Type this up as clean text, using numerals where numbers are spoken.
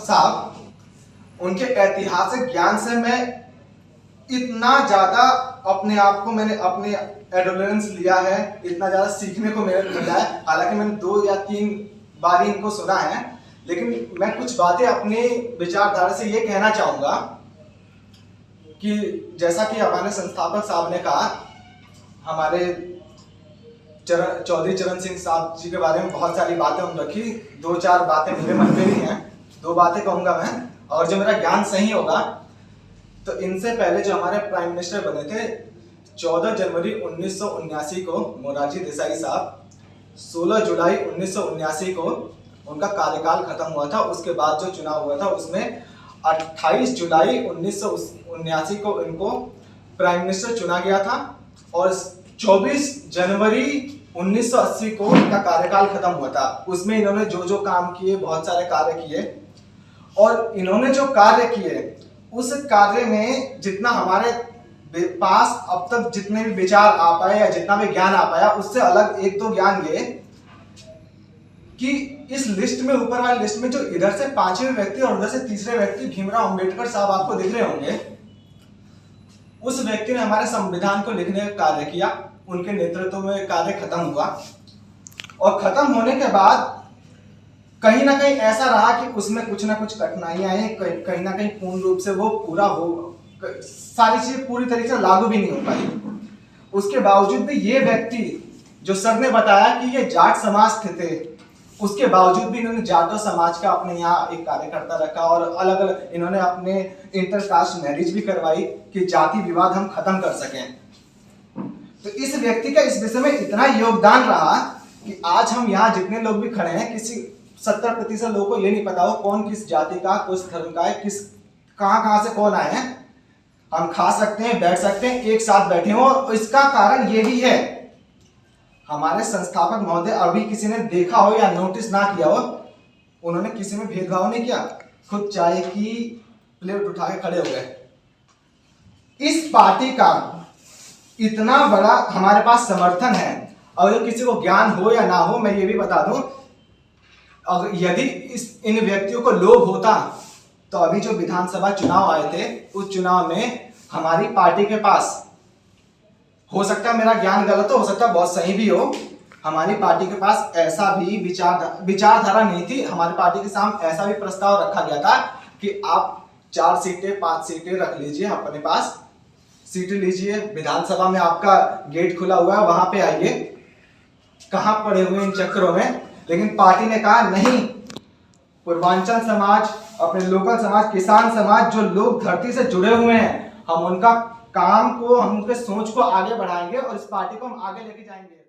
साहब, उनके ऐतिहासिक ज्ञान से मैं इतना ज्यादा अपने आप को मैंने अपने एडोलेंस लिया है, इतना ज्यादा सीखने को मेरे मिला है। हालांकि मैंने 2 या 3 बार ही इनको सुना है, लेकिन मैं कुछ बातें अपनी विचारधारा से ये कहना चाहूंगा कि जैसा कि हमारे संस्थापक साहब ने कहा, हमारे चौधरी चरण सिंह साहब जी के बारे में बहुत सारी बातें हम रखी। 2-4 बातें मेरे मन में भी हैं, 2 बातें कहूंगा मैं, और जो मेरा ज्ञान सही होगा। तो इनसे पहले जो हमारे प्राइम मिनिस्टर बने थे 14 जनवरी 1979 को मोरारजी देसाई साहब, 16 जुलाई 1979 को उनका कार्यकाल खत्म हुआ था। उसके बाद जो चुनाव हुआ था उसमें 28 जुलाई 1979 को इनको प्राइम मिनिस्टर चुना गया था, और 24 जनवरी 1980 को इनका कार्यकाल खत्म हुआ था। उसमें इन्होंने जो जो काम किए, बहुत सारे कार्य किए, और इन्होंने जो कार्य किए उस कार्य में जितना हमारे पास अब तक जितने भी विचार आ पाए या जितना भी ज्ञान आ पाया, उससे अलग एक तो ज्ञान ये कि इस लिस्ट में, ऊपर वाली लिस्ट में, जो इधर से 5वें व्यक्ति और उधर से तीसरे व्यक्ति भीमराव अंबेडकर साहब आपको दिख रहे होंगे, उस व्यक्ति ने हमारे संविधान को लिखने का कार्य किया। उनके नेतृत्व में कार्य खत्म हुआ, और खत्म होने के बाद कहीं ना कहीं ऐसा रहा कि उसमें कुछ ना कुछ कठिनाइयां आई, कहीं ना कहीं पूर्ण रूप से वो पूरा हो, सारी चीजें पूरी तरीके से लागू भी नहीं हो पाई। उसके बावजूद भी ये व्यक्ति, जो सर ने बताया कि ये जाट समाज थे, उसके बावजूद भी इन्होंने जाटो समाज का अपने यहाँ एक कार्यकर्ता रखा, और अलग अलग इन्होंने अपने इंटरकास्ट मैरिज भी करवाई कि जाति विवाद हम खत्म कर सकें। तो इस व्यक्ति का इस विषय में इतना योगदान रहा कि आज हम यहाँ जितने लोग भी खड़े हैं, किसी 70% लोगों को ये नहीं पता हो कौन किस जाति का, किस धर्म का है, किस कहाँ से कौन आए हैं। हम खा सकते हैं, बैठ सकते हैं, एक साथ बैठे हो। इसका कारण ये भी है, हमारे संस्थापक महोदय अभी किसी ने देखा हो या नोटिस ना किया हो, उन्होंने किसी में भेदभाव नहीं किया, खुद चाय की प्लेट उठा के खड़े हो गए। इस पार्टी का इतना बड़ा हमारे पास समर्थन है। अगर किसी को ज्ञान हो या ना हो, मैं ये भी बता दूं, अगर यदि इन व्यक्तियों को लोभ होता तो अभी जो विधानसभा चुनाव आए थे, उस चुनाव में हमारी पार्टी के पास, हो सकता है मेरा ज्ञान गलत हो सकता है बहुत सही भी हो, हमारी पार्टी के पास ऐसा भी विचारधारा नहीं थी। हमारी पार्टी के सामने ऐसा भी प्रस्ताव रखा गया था कि आप 4 सीटें 5 सीटें रख लीजिए, अपने पास सीट लीजिए, विधानसभा में आपका गेट खुला हुआ है, वहां पे आइए। कहां पड़े हुए इन चक्करों में। लेकिन पार्टी ने कहा नहीं, पूर्वांचल समाज, अपने लोकल समाज, किसान समाज, जो लोग धरती से जुड़े हुए हैं, हम उनका काम को, हम उनके सोच को आगे बढ़ाएंगे और इस पार्टी को हम आगे लेके जाएंगे।